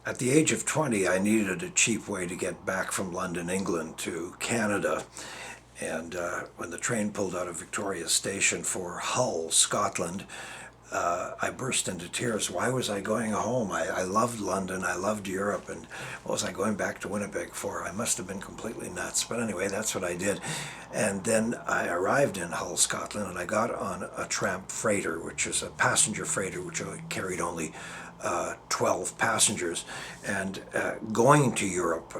At the age of 20, I needed a cheap way to get back from London, England to Canada. And when the train pulled out of Victoria Station for Hull, Scotland, I burst into tears. Why was I going home? I loved London, I loved Europe, and what was I going back to Winnipeg for? I must have been completely nuts. But anyway, that's what I did. And then I arrived in Hull, Scotland, and I got on a tramp freighter, which is a passenger freighter, which carried only 12 passengers. And going to Europe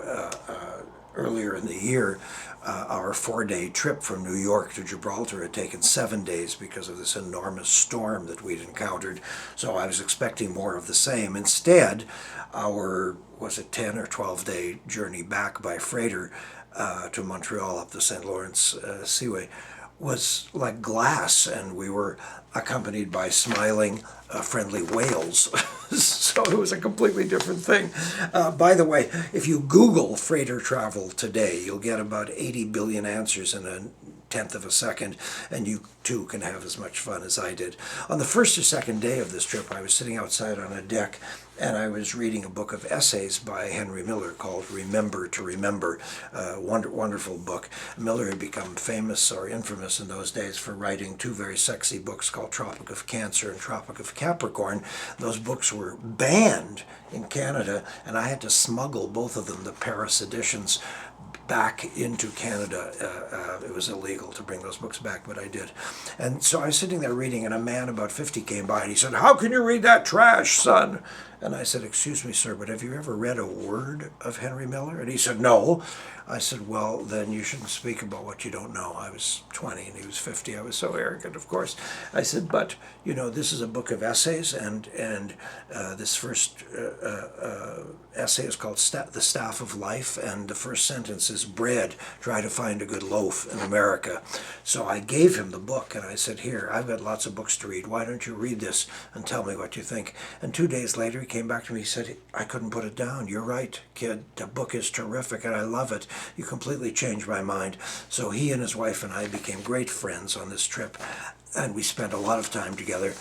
earlier in the year, our 4-day trip from New York to Gibraltar had taken 7 days because of this enormous storm that we'd encountered. So I was expecting more of the same. Instead, our, was it 10 or 12-day journey back by freighter to Montreal up the St. Lawrence Seaway was like glass, and we were accompanied by smiling, friendly whales. So it was a completely different thing. By the way, if you Google freighter travel today, you'll get about 80 billion answers in a tenth of a second, and you too can have as much fun as I did. On the first or second day of this trip, I was sitting outside on a deck, and I was reading a book of essays by Henry Miller called Remember to Remember, wonderful book. Miller had become famous or infamous in those days for writing two very sexy books called Tropic of Cancer and Tropic of Capricorn. Those books were banned in Canada, and I had to smuggle both of them, the Paris editions, back into Canada. It was illegal to bring those books back, but I did. And so I was sitting there reading, and a man about 50 came by, and he said, "How can you read that trash, son?" And I said, "Excuse me, sir, but have you ever read a word of Henry Miller?" And he said, "No." I said, "Well, then you shouldn't speak about what you don't know." I was 20 and he was 50. I was so arrogant, of course. I said, "But, you know, this is a book of essays, and this first essay is called The Staff of Life, and the first sentence is bread. Try to find a good loaf in America." So I gave him the book, and I said, "Here, I've got lots of books to read. Why don't you read this and tell me what you think?" And 2 days later, he came back to me. He said, "I couldn't put it down. You're right, kid. The book is terrific, and I love it. You completely changed my mind." So he and his wife and I became great friends on this trip, and we spent a lot of time together.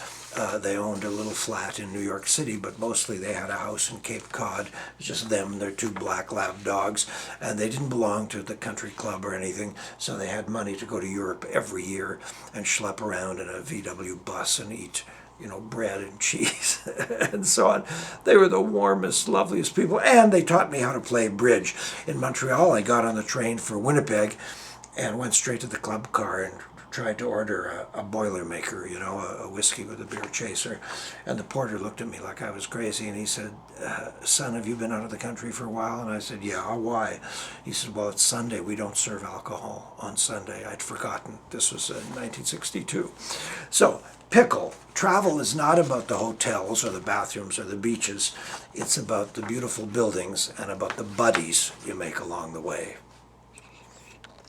They owned a little flat in New York City, but mostly they had a house in Cape Cod. It was just them and their two black lab dogs, and they didn't belong to the country club or anything, so they had money to go to Europe every year and schlep around in a VW bus and eat, you know, bread and cheese and so on. They were the warmest, loveliest people, and they taught me how to play bridge. In Montreal, I got on the train for Winnipeg and went straight to the club car and tried to order a Boilermaker, you know, a whiskey with a beer chaser. And the porter looked at me like I was crazy, and he said, "Son, have you been out of the country for a while?" And I said, "Yeah, why?" He said, "Well, it's Sunday. We don't serve alcohol on Sunday." I'd forgotten. This was in 1962. So, Pickle, travel is not about the hotels or the bathrooms or the beaches. It's about the beautiful buildings and about the buddies you make along the way.